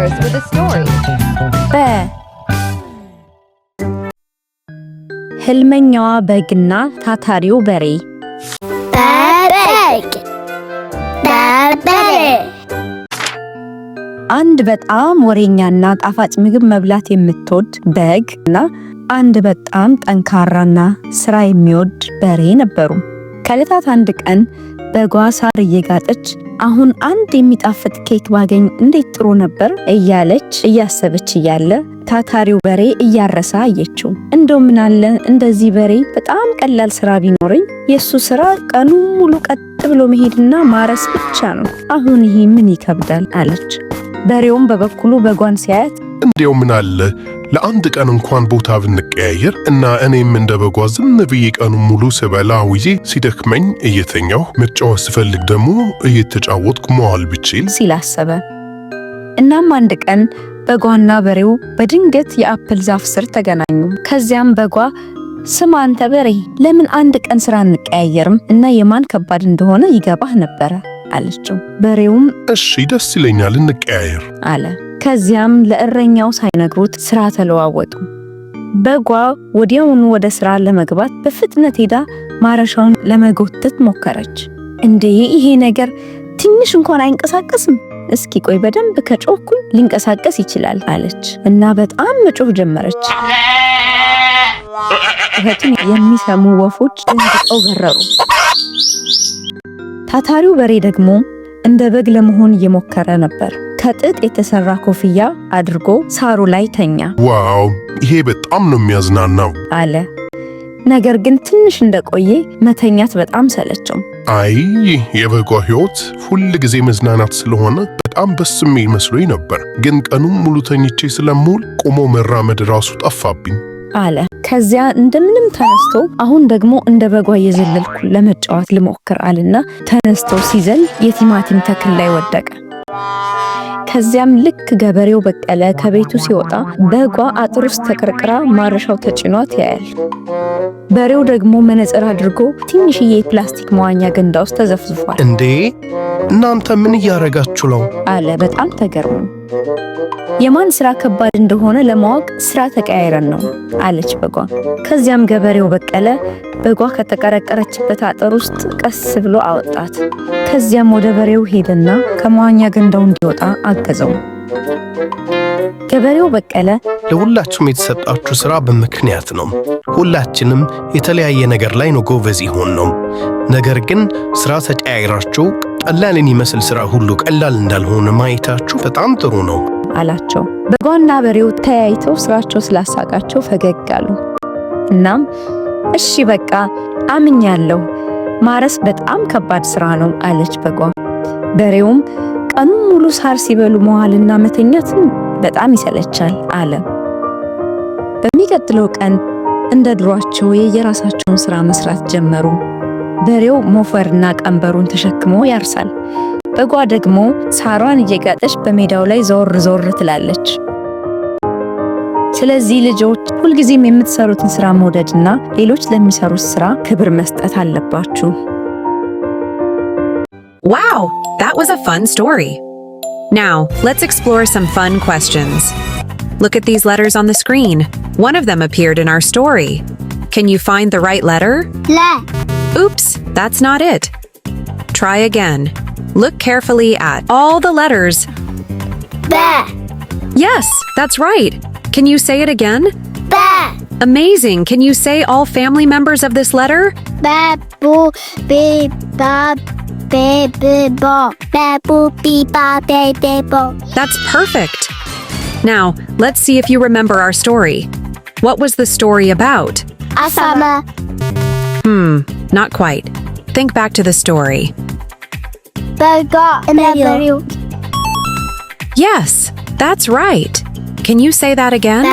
horse with a story. ህልመኛዋ በግና ታታሪው በሬ። አንድ በጣም ወሬኛና ጣፋጭ ምግብ መብላት የምትወድ በግና አንድ በጣም ጠንካራና ስራ የሚወድ በሬ ነበሩ። ከዕለታት አንድ ቀን በጓ ሳር እየጋጠች አሁን አንድ የሚጣፍጥ ኬክ ባገኝ እንዴት ጥሩ ነበር እያለች እያሰበች እያለ ታታሪው በሬ እያረሳ አየችው። እንደው ምን አለ እንደዚህ በሬ በጣም ቀላል ስራ ቢኖርኝ፣ የሱ ስራ ቀኑን ሙሉ ቀጥ ብሎ መሄድና ማረስ ብቻ ነው። አሁን ይሄ ምን ይከብዳል አለች። በሬውም በበኩሉ በጓን ሲያያት እንዴው ምን አለ ለአንድ ቀን እንኳን ቦታ ብንቀያየር እና እኔም እንደ በጓ ዝም ብዬ ቀኑን ሙሉ ስበላ ውዬ ሲደክመኝ እየተኛሁ መጫወት ስፈልግ ደግሞ እየተጫወትኩ መዋል ብችል ሲል አሰበ። እናም አንድ ቀን በጓና በሬው በድንገት የአፕል ዛፍ ስር ተገናኙ። ከዚያም በጓ ስማ አንተ በሬ፣ ለምን አንድ ቀን ስራ እንቀያየርም እና የማን ከባድ እንደሆነ ይገባህ ነበረ አለችው። በሬውም እሺ ደስ ይለኛል እንቀያየር አለ። ከዚያም ለእረኛው ሳይነግሩት ስራ ተለዋወጡ። በጓ ወዲያውኑ ወደ ስራ ለመግባት በፍጥነት ሄዳ ማረሻውን ለመጎተት ሞከረች። እንዴ ይሄ ነገር ትንሽ እንኳን አይንቀሳቀስም፣ እስኪ ቆይ በደንብ ከጮኩኝ ሊንቀሳቀስ ይችላል አለች እና በጣም መጮህ ጀመረች። ጩኸቱን የሚሰሙ ወፎች ደንግጠው በረሩ። ታታሪው በሬ ደግሞ እንደ በግ ለመሆን እየሞከረ ነበር። ከጥጥ የተሰራ ኮፍያ አድርጎ ሳሩ ላይ ተኛ። ዋው ይሄ በጣም ነው የሚያዝናናው አለ። ነገር ግን ትንሽ እንደቆየ መተኛት በጣም ሰለቸው። አይ የበጓ ሕይወት ሁል ጊዜ መዝናናት ስለሆነ በጣም ደስ የሚል መስሎኝ ነበር፣ ግን ቀኑን ሙሉ ተኝቼ ስለምውል ቆሞ መራመድ ራሱ ጠፋብኝ አለ። ከዚያ እንደምንም ተነስቶ አሁን ደግሞ እንደ በጓ የዘለልኩ ለመጫወት ልሞክር አለና ተነስቶ ሲዘል የቲማቲም ተክል ላይ ወደቀ። ከዚያም ልክ ገበሬው በቀለ ከቤቱ ሲወጣ በጓ አጥር ውስጥ ተቀርቅራ ማረሻው ተጭኗት ያያል። በሬው ደግሞ መነጽር አድርጎ ትንሽዬ ፕላስቲክ መዋኛ ገንዳ ውስጥ ተዘፍዝፏል። እንዴ እናንተ ምን እያረጋችሁ ነው አለ በጣም ተገርሞ። የማን ስራ ከባድ እንደሆነ ለማወቅ ስራ ተቀያይረን ነው አለች በጓ። ከዚያም ገበሬው በቀለ በጓ ከተቀረቀረችበት አጥር ውስጥ ቀስ ብሎ አወጣት። ከዚያም ወደ በሬው ሄደና ከመዋኛ ገንዳው እንዲወጣ አገዘው። ገበሬው በቀለ ለሁላችሁም የተሰጣችሁ ስራ በምክንያት ነው። ሁላችንም የተለያየ ነገር ላይ ነው ጎበዝ ይሆን ነው። ነገር ግን ስራ ተቀያይራችሁ ቀላልን ይመስል ስራ ሁሉ ቀላል እንዳልሆነ ማየታችሁ በጣም ጥሩ ነው አላቸው። በጓና በሬው ተያይተው ስራቸው ስላሳቃቸው ፈገግ አሉ። እናም እሺ በቃ አምኛለሁ፣ ማረስ በጣም ከባድ ስራ ነው አለች በጓ። በሬውም ቀኑን ሙሉ ሳር ሲበሉ መዋልና መተኛት በጣም ይሰለቻል አለ። በሚቀጥለው ቀን እንደ ድሯቸው የየራሳቸውን ስራ መስራት ጀመሩ። በሬው ሞፈርና ቀንበሩን ተሸክሞ ያርሳል። በጓ ደግሞ ሳሯን እየጋጠች በሜዳው ላይ ዞር ዞር ትላለች። ስለዚህ ልጆች ሁልጊዜም የምትሰሩትን ስራ መውደድና ሌሎች ለሚሰሩት ስራ ክብር መስጠት አለባችሁ። Wow, that was a fun story. Now, let's explore some fun questions. Look at these letters on the screen. One of them appeared in our story. Can you find the right letter? La. Oops, that's not it. Try again. Look carefully at all the letters. Ba. Yes, that's right. Can you say it again? Ba. Amazing. Can you say all family members of this letter? Ba boo bee ba bee bee bo. Ba boo bee ba bee bee bo. That's perfect. Now, let's see if you remember our story. What was the story about? Asama. Not quite. Think back to the story. Burger and Yes, that's right. Can you say that again?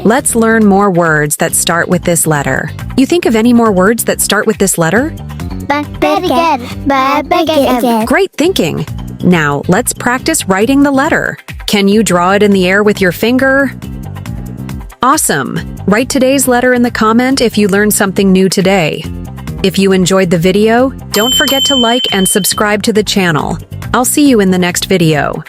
Let's learn more words that start with this letter. You think of any more words that start with this letter? Great thinking. Now, let's practice writing the letter. Can you draw it in the air with your finger? Awesome. Write today's letter in the comment if you learned something new today. If you enjoyed the video, don't forget to like and subscribe to the channel. I'll see you in the next video.